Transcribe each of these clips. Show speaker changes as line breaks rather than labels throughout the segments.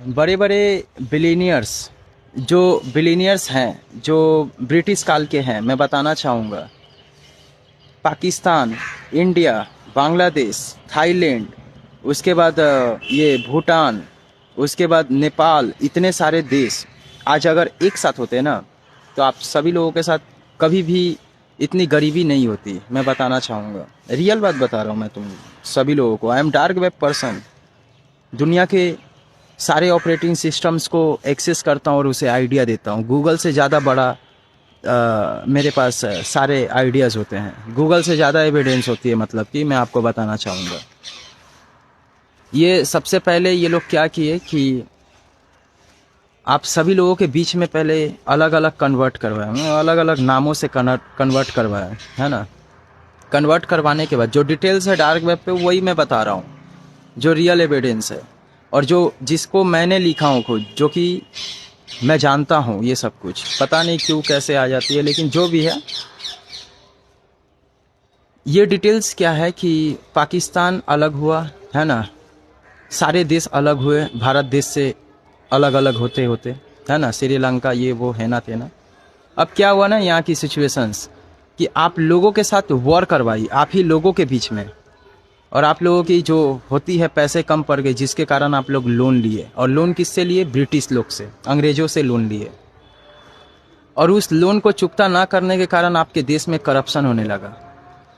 बड़े बड़े बिलीनियर्स, जो बिलीनियर्स हैं, जो ब्रिटिश काल के हैं, मैं बताना चाहूँगा, पाकिस्तान, इंडिया, बांग्लादेश, थाईलैंड, उसके बाद ये भूटान, उसके बाद नेपाल, इतने सारे देश आज अगर एक साथ होते हैं ना, तो आप सभी लोगों के साथ कभी भी इतनी गरीबी नहीं होती। मैं बताना चाहूँगा, रियल बात बता रहा हूँ मैं तुम सभी लोगों को। I am dark web person, दुनिया के सारे ऑपरेटिंग सिस्टम्स को एक्सेस करता हूँ और उसे आइडिया देता हूँ। गूगल से ज़्यादा बड़ा मेरे पास सारे आइडियाज़ होते हैं, गूगल से ज़्यादा एविडेंस होती है। मतलब कि मैं आपको बताना चाहूँगा, ये सबसे पहले ये लोग क्या किए कि आप सभी लोगों के बीच में पहले अलग अलग कन्वर्ट करवाए, अलग अलग नामों से कन्वर्ट करवाए, है ना। कन्वर्ट करवाने के बाद जो डिटेल्स है डार्क वेब पे, वही मैं बता रहा हूँ, जो रियल एविडेंस है और जो जिसको मैंने लिखा हूँ खुद, जो कि मैं जानता हूँ। ये सब कुछ पता नहीं क्यों कैसे आ जाती है, लेकिन जो भी है, ये डिटेल्स क्या है कि पाकिस्तान अलग हुआ, है ना, सारे देश अलग हुए भारत देश से अलग अलग होते होते, है ना, श्रीलंका ये वो है ना थे ना। अब क्या हुआ ना, यहाँ की सिचुएशंस कि आप लोगों के साथ वॉर करवाई, आप ही लोगों के बीच में, और आप लोगों की जो होती है पैसे कम पड़ गए, जिसके कारण आप लोग लोन लिए। और लोन किससे लिए? ब्रिटिश लोग से, अंग्रेजों से लोन लिए। और उस लोन को चुकता ना करने के कारण आपके देश में करप्शन होने लगा।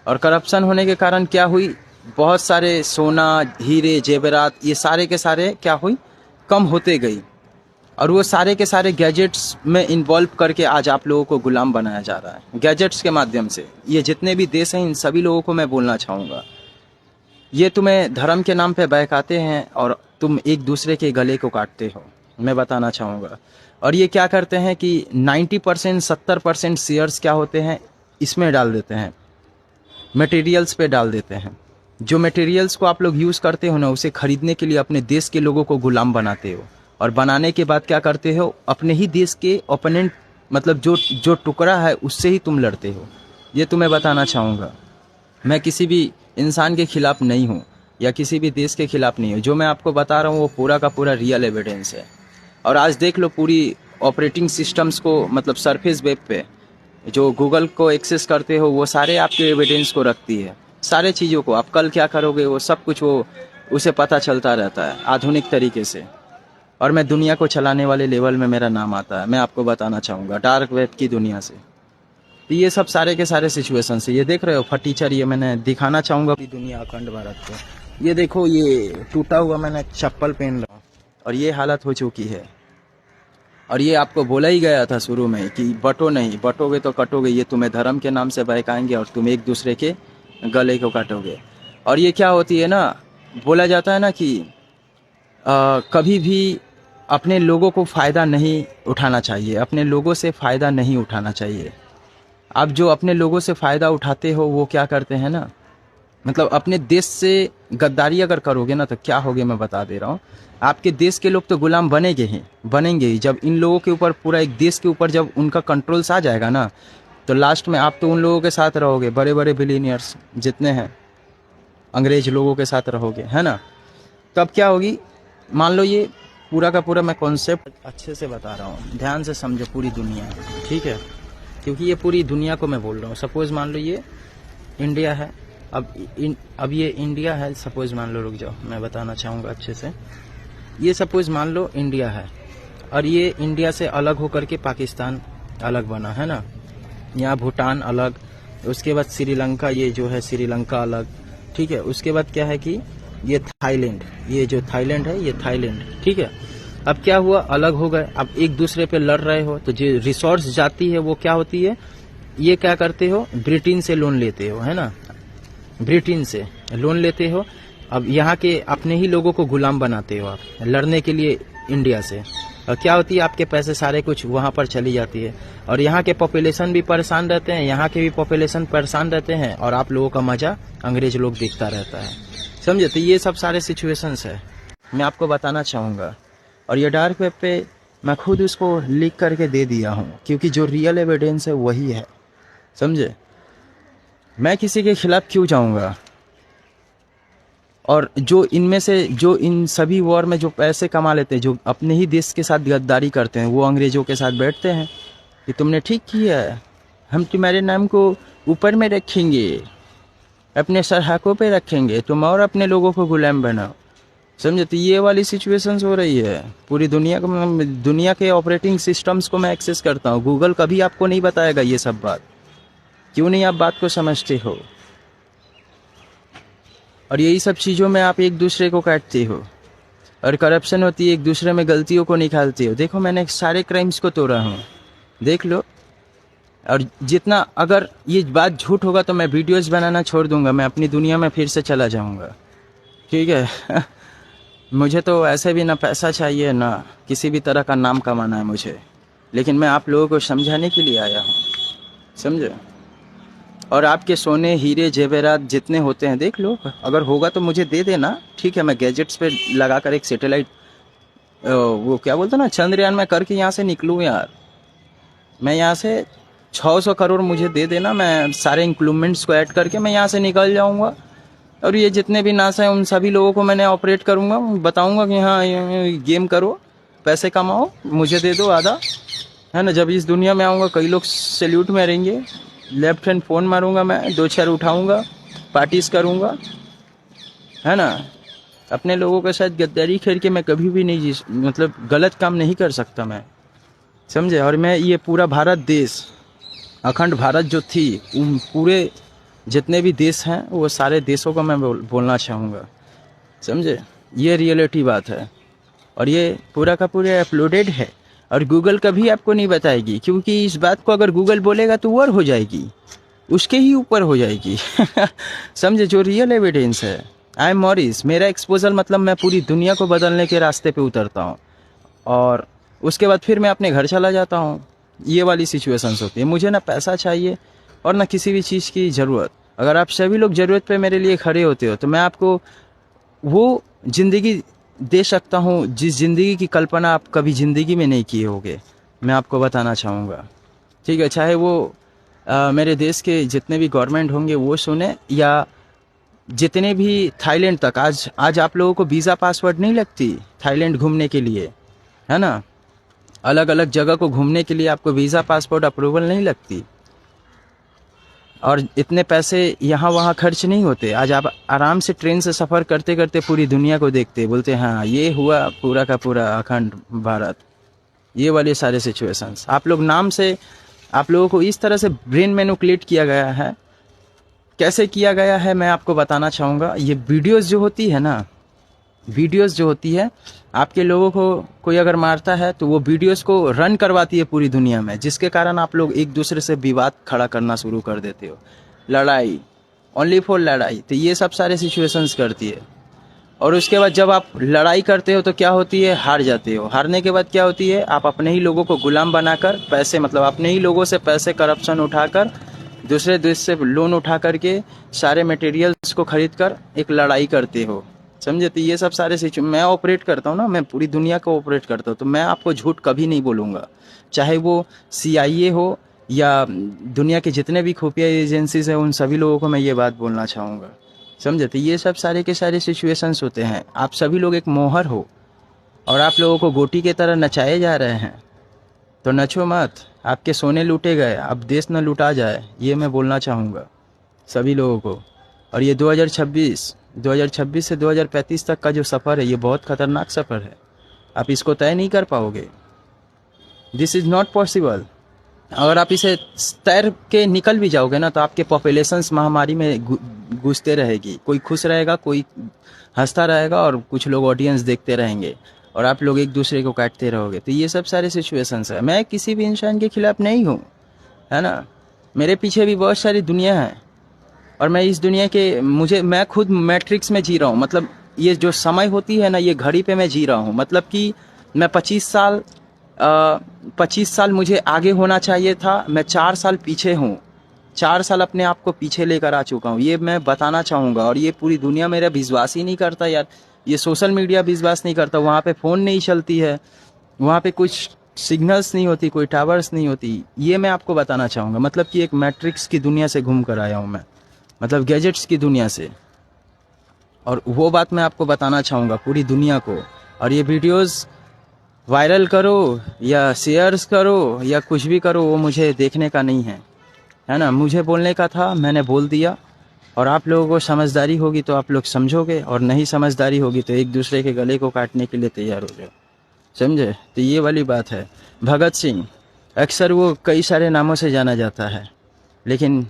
और करप्शन होने के कारण क्या हुई, बहुत सारे सोना, हीरे, जेवरात, ये सारे के सारे क्या हुई, कम होते गई। और वो सारे के सारे गैजेट्स में इन्वॉल्व करके आज आप लोगों को गुलाम बनाया जा रहा है, गैजेट्स के माध्यम से। ये जितने भी देश हैं, इन सभी लोगों को मैं बोलना चाहूँगा, ये तुम्हें धर्म के नाम पे बहकाते हैं और तुम एक दूसरे के गले को काटते हो, मैं बताना चाहूँगा। और ये क्या करते हैं कि 90% 70% शेयर्स क्या होते हैं, इसमें डाल देते हैं, मटेरियल्स पे डाल देते हैं। जो मटेरियल्स को आप लोग यूज़ करते हो ना, उसे खरीदने के लिए अपने देश के लोगों को गुलाम बनाते हो। और बनाने के बाद क्या करते हो, अपने ही देश के ओपोनेंट, मतलब जो जो टुकड़ा है, उससे ही तुम लड़ते हो। ये तुम्हें बताना चाहूँगा। मैं किसी भी इंसान के खिलाफ नहीं हूँ या किसी भी देश के खिलाफ नहीं हूँ। जो मैं आपको बता रहा हूँ वो पूरा का पूरा रियल एविडेंस है। और आज देख लो, पूरी ऑपरेटिंग सिस्टम्स को, मतलब सरफेस वेब पे जो गूगल को एक्सेस करते हो, वो सारे आपके एविडेंस को रखती है। सारे चीज़ों को, आप कल क्या करोगे वो सब कुछ वो उसे पता चलता रहता है आधुनिक तरीके से। और मैं दुनिया को चलाने वाले लेवल में मेरा नाम आता है, मैं आपको बताना चाहूँगा, डार्क वेब की दुनिया से। तो ये सब सारे के सारे सिचुएशन से, ये देख रहे हो फटीचर, ये मैंने दिखाना चाहूँगा पूरी दुनिया, अखंड भारत को। ये देखो, ये टूटा हुआ मैंने चप्पल पहन रहा हूँ और ये हालत हो चुकी है। और ये आपको बोला ही गया था शुरू में कि बटो नहीं, बटोगे तो कटोगे। ये तुम्हें धर्म के नाम से बहकाएंगे और तुम एक दूसरे के गले को काटोगे। और ये क्या होती है ना, बोला जाता है ना कि कभी भी अपने लोगों को फ़ायदा नहीं उठाना चाहिए, अपने लोगों से फ़ायदा नहीं उठाना चाहिए। आप जो अपने लोगों से फ़ायदा उठाते हो, वो क्या करते हैं ना, मतलब अपने देश से गद्दारी अगर करोगे ना, तो क्या होगे मैं बता दे रहा हूँ। आपके देश के लोग तो गुलाम बनेंगे ही। जब इन लोगों के ऊपर, पूरा एक देश के ऊपर जब उनका कंट्रोल्स आ जाएगा ना, तो लास्ट में आप तो उन लोगों के साथ रहोगे, बड़े बड़े बिलीनियर्स जितने हैं, अंग्रेज लोगों के साथ रहोगे, है ना। तब क्या होगी, मान लो, ये पूरा का पूरा मैं कॉन्सेप्ट अच्छे से बता रहा हूँ, ध्यान से समझो पूरी दुनिया, ठीक है, क्योंकि ये पूरी दुनिया को मैं बोल रहा हूँ। सपोज़ मान लो ये इंडिया है, अब ये इंडिया है, सपोज़ मान लो, रुक जाओ मैं बताना चाहूँगा अच्छे से। ये सपोज़ मान लो इंडिया है, और ये इंडिया से अलग होकर के पाकिस्तान अलग बना, है ना। यहाँ भूटान अलग, उसके बाद श्रीलंका, ये जो है श्रीलंका अलग, ठीक है। उसके बाद क्या है कि ये थाईलैंड, ये जो थाईलैंड है, ये थाईलैंड, ठीक है। अब क्या हुआ, अलग हो गए, अब एक दूसरे पे लड़ रहे हो, तो जो रिसोर्स जाती है वो क्या होती है, ये क्या करते हो, ब्रिटेन से लोन लेते हो, है ना, ब्रिटेन से लोन लेते हो। अब यहाँ के अपने ही लोगों को गुलाम बनाते हो आप, लड़ने के लिए इंडिया से। और क्या होती है, आपके पैसे सारे कुछ वहाँ पर चली जाती है, और यहाँ के पॉपुलेशन भी परेशान रहते हैं, यहाँ के भी पॉपुलेशन परेशान रहते हैं, और आप लोगों का मजा अंग्रेज लोग देखता रहता है, समझे। तो ये सब सारे सिचुएशंस है, मैं आपको बताना चाहूँगा। और ये डार्क वेब पे मैं खुद उसको लिख करके दे दिया हूँ, क्योंकि जो रियल एविडेंस है वही है, समझे। मैं किसी के खिलाफ क्यों जाऊँगा, और जो इनमें से जो इन सभी वॉर में जो पैसे कमा लेते हैं, जो अपने ही देश के साथ गद्दारी करते हैं, वो अंग्रेज़ों के साथ बैठते हैं कि तुमने ठीक किया है, हम तुम्हारे नाम को ऊपर में रखेंगे, अपने सरहाकों पे रखेंगे, तुम और अपने लोगों को गुलाम बनाओ। समझे? तो ये वाली सिचुएशंस हो रही है पूरी दुनिया को। दुनिया के ऑपरेटिंग सिस्टम्स को मैं एक्सेस करता हूँ। गूगल कभी आपको नहीं बताएगा ये सब बात। क्यों नहीं आप बात को समझते हो? और यही सब चीज़ों में आप एक दूसरे को काटते हो और करप्शन होती है, एक दूसरे में गलतियों को निकालते हो। देखो मैंने सारे क्राइम्स को तोड़ा हूँ, देख लो। और जितना अगर ये बात झूठ होगा तो मैं वीडियोस बनाना छोड़ दूंगा, मैं अपनी दुनिया में फिर से चला जाऊंगा, ठीक है। मुझे तो ऐसे भी ना पैसा चाहिए ना किसी भी तरह का नाम कमाना है मुझे, लेकिन मैं आप लोगों को समझाने के लिए आया हूँ, समझे? और आपके सोने हीरे जेवरात जितने होते हैं देख लो, अगर होगा तो मुझे दे देना, ठीक है। मैं गैजेट्स पे लगा कर एक सैटेलाइट, वो क्या बोलते हैं ना, चंद्रयान में करके यहाँ से निकलूँ यार। मैं यहाँ से 600 करोड़ मुझे दे देना, मैं सारे इंक्लूमेंट्स को ऐड करके मैं यहाँ से निकल जाऊँगा। और ये जितने भी नासा हैं उन सभी लोगों को मैंने ऑपरेट करूँगा, बताऊँगा कि हाँ गेम करो, पैसे कमाओ, मुझे दे दो आधा, है ना। जब इस दुनिया में आऊँगा कई लोग सैल्यूट में रहेंगे, लेफ्ट हैंड फ़ोन मारूँगा, मैं 2 4 उठाऊँगा, पार्टीज करूँगा, है ना। अपने लोगों के साथ गद्दारी करके मैं कभी भी नहीं मतलब गलत काम नहीं कर सकता मैं, समझे? और मैं ये पूरा भारत देश, अखंड भारत जो थी, उन पूरे जितने भी देश हैं वो सारे देशों को मैं बोलना चाहूँगा, समझे? ये रियलिटी बात है और ये पूरा का पूरा अपलोडेड है। और गूगल कभी आपको नहीं बताएगी, क्योंकि इस बात को अगर गूगल बोलेगा तो वॉर हो जाएगी, उसके ही ऊपर हो जाएगी। समझे? जो रियल एविडेंस है, आई एम मॉरिस, मेरा एक्सपोजर मतलब मैं पूरी दुनिया को बदलने के रास्ते पे उतरता हूँ और उसके बाद फिर मैं अपने घर चला जाता हूँ। ये वाली सिचुएशंस होती है। मुझे ना पैसा चाहिए और ना किसी भी चीज़ की ज़रूरत। अगर आप सभी लोग ज़रूरत पे मेरे लिए खड़े होते हो तो मैं आपको वो ज़िंदगी दे सकता हूँ जिस ज़िंदगी की कल्पना आप कभी ज़िंदगी में नहीं किए होगे, मैं आपको बताना चाहूँगा, ठीक है। चाहे वो मेरे देश के जितने भी गवर्नमेंट होंगे वो सुने, या जितने भी थाईलैंड तक, आज आप लोगों को वीज़ा पासवर्ड नहीं लगती थाईलैंड घूमने के लिए, है ना। अलग अलग जगह को घूमने के लिए आपको वीज़ा पासपोर्ट अप्रूवल नहीं लगती और इतने पैसे यहाँ वहाँ खर्च नहीं होते। आज आप आराम से ट्रेन से सफ़र करते करते पूरी दुनिया को देखते, बोलते हाँ ये हुआ पूरा का पूरा अखंड भारत। ये वाले सारे सिचुएशंस आप लोग नाम से, आप लोगों को इस तरह से ब्रेन मैनिपुलेट किया गया है। कैसे किया गया है मैं आपको बताना चाहूँगा। ये वीडियोस जो होती है ना, वीडियोस जो होती है, आपके लोगों को कोई अगर मारता है तो वो वीडियोस को रन करवाती है पूरी दुनिया में, जिसके कारण आप लोग एक दूसरे से विवाद खड़ा करना शुरू कर देते हो, लड़ाई, ओनली फॉर लड़ाई। तो ये सब सारे सिचुएशंस करती है। और उसके बाद जब आप लड़ाई करते हो तो क्या होती है, हार जाते हो। हारने के बाद क्या होती है, आप अपने ही लोगों को गुलाम बनाकर, पैसे मतलब अपने ही लोगों से पैसे करप्शन उठाकर, दूसरे देश से लोन उठा करके सारे मटेरियल्स को खरीद कर एक लड़ाई करते हो, समझे। तो ये सब सारे मैं ऑपरेट करता हूँ ना, मैं पूरी दुनिया को ऑपरेट करता हूँ, तो मैं आपको झूठ कभी नहीं बोलूँगा। चाहे वो CIA हो या दुनिया के जितने भी खुफिया एजेंसीज हैं, उन सभी लोगों को मैं ये बात बोलना चाहूँगा, समझे। तो ये सब सारे के सारे सिचुएशंस होते हैं। आप सभी लोग एक मोहर हो और आप लोगों को गोटी की तरह नचाए जा रहे हैं, तो नचो मत। आपके सोने लूटे गए, अब देश न लूटा जाए, ये मैं बोलना चाहूँगा सभी लोगों को। और ये 2026 से 2035 तक का जो सफ़र है, ये बहुत ख़तरनाक सफ़र है। आप इसको तय नहीं कर पाओगे, दिस इज़ नॉट पॉसिबल। अगर आप इसे तैर के निकल भी जाओगे ना, तो आपके पॉपुलेशंस महामारी में घुसते रहेगी। कोई खुश रहेगा, कोई हंसता रहेगा और कुछ लोग ऑडियंस देखते रहेंगे और आप लोग एक दूसरे को काटते रहोगे। तो ये सब सारे सिचुएशंस है। मैं किसी भी इंसान के खिलाफ नहीं हूँ, है ना। मेरे पीछे भी बहुत सारी दुनिया है और मैं इस दुनिया के मैं खुद मैट्रिक्स में जी रहा हूँ। मतलब ये जो समय होती है ना, ये घड़ी पे मैं जी रहा हूँ। मतलब कि मैं 25 साल मुझे आगे होना चाहिए था, मैं 4 साल पीछे हूँ। 4 साल अपने आप को पीछे लेकर आ चुका हूँ, ये मैं बताना चाहूँगा। और ये पूरी दुनिया मेरा विश्वास ही नहीं करता यार। ये सोशल मीडिया विश्वास नहीं करता, वहाँ पे फ़ोन नहीं चलती है, वहाँ पे कुछ सिग्नल्स नहीं होती, कोई टावर्स नहीं होती। ये मैं आपको बताना चाहूँगा। मतलब कि एक मैट्रिक्स की दुनिया से घूम कर आया हूँ मैं, मतलब गैजेट्स की दुनिया से। और वो बात मैं आपको बताना चाहूँगा पूरी दुनिया को। और ये वीडियोस वायरल करो या शेयर्स करो या कुछ भी करो, वो मुझे देखने का नहीं है ना। मुझे बोलने का था, मैंने बोल दिया। और आप लोगों को समझदारी होगी तो आप लोग समझोगे, और नहीं समझदारी होगी तो एक दूसरे के गले को काटने के लिए तैयार हो जाओ, समझे। तो ये वाली बात है। भगत सिंह अक्सर वो कई सारे नामों से जाना जाता है, लेकिन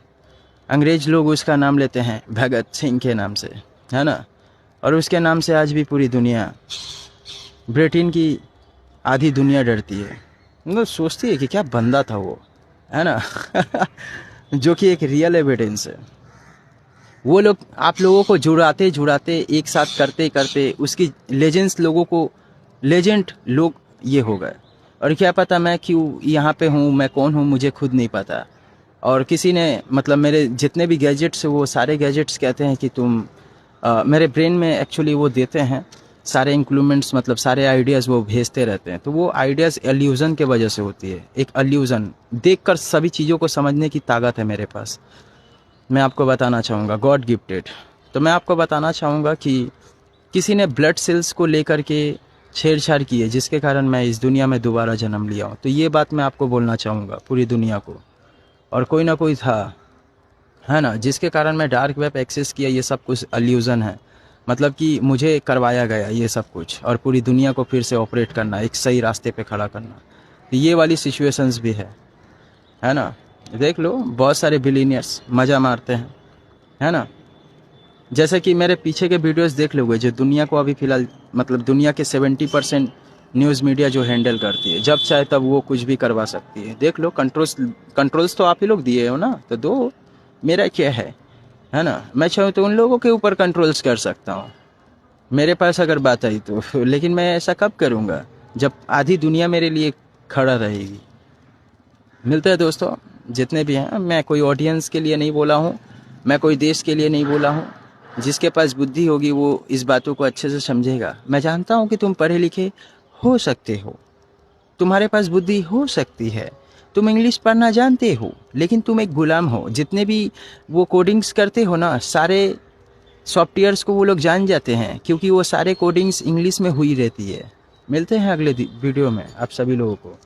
अंग्रेज लोग उसका नाम लेते हैं भगत सिंह के नाम से, है ना। और उसके नाम से आज भी पूरी दुनिया, ब्रिटेन की आधी दुनिया डरती है। मतलब सोचती है कि क्या बंदा था वो, है ना। जो कि एक रियल एविडेंस है। वो लोग आप लोगों को जुड़ाते जुड़ाते एक साथ करते करते उसकी लेजेंड्स लोगों को, लेजेंड लोग ये हो गए। और क्या पता मैं क्यों यहाँ पे हूँ, मैं कौन हूँ, मुझे खुद नहीं पता। और किसी ने मतलब मेरे जितने भी गैजेट्स, वो सारे गैजेट्स कहते हैं कि तुम मेरे ब्रेन में एक्चुअली वो देते हैं सारे इंक्लूमेंट्स, मतलब सारे आइडियाज़ वो भेजते रहते हैं। तो वो आइडियाज़ एल्यूज़न के वजह से होती है। एक एल्यूज़न देखकर सभी चीज़ों को समझने की ताकत है मेरे पास। मैं आपको बताना चाहूँगा गॉड गिफ्टेड। तो मैं आपको बताना चाहूँगा कि किसी ने ब्लड सेल्स को लेकर के छेड़छाड़ की है, जिसके कारण मैं इस दुनिया में दोबारा जन्म लिया हूँ। तो ये बात मैं आपको बोलना चाहूँगा पूरी दुनिया को। और कोई ना कोई था, है ना, जिसके कारण मैं डार्क वेब एक्सेस किया। ये सब कुछ एल्यूज़न है, मतलब कि मुझे करवाया गया ये सब कुछ, और पूरी दुनिया को फिर से ऑपरेट करना, एक सही रास्ते पे खड़ा करना। तो ये वाली सिचुएशंस भी है ना। देख लो, बहुत सारे बिलीनियर्स मज़ा मारते हैं, है ना। जैसे कि मेरे पीछे के वीडियोस देख लोगे, जो दुनिया को अभी फ़िलहाल, मतलब दुनिया के 70% न्यूज़ मीडिया जो हैंडल करती है, जब चाहे तब वो कुछ भी करवा सकती है। देख लो, कंट्रोल्स तो आप ही लोग दिए हो ना, तो दो, मेरा क्या है ना। मैं चाहूँ तो उन लोगों के ऊपर कंट्रोल्स कर सकता हूँ, मेरे पास अगर बात आई तो। लेकिन मैं ऐसा कब करूँगा जब आधी दुनिया मेरे लिए खड़ा रहेगी। मिलते हैं दोस्तों, जितने भी हैं। मैं कोई ऑडियंस के लिए नहीं बोला हूँ, मैं कोई देश के लिए नहीं बोला हूँ। जिसके पास बुद्धि होगी वो इस बातों को अच्छे से समझेगा। मैं जानता हूँ कि तुम पढ़े लिखे हो सकते हो, तुम्हारे पास बुद्धि हो सकती है, तुम इंग्लिश पढ़ना जानते हो, लेकिन तुम एक गुलाम हो। जितने भी वो कोडिंग्स करते हो ना, सारे सॉफ्टवेयर्स को वो लोग जान जाते हैं, क्योंकि वो सारे कोडिंग्स इंग्लिश में हुई रहती है। मिलते हैं अगले वीडियो में आप सभी लोगों को।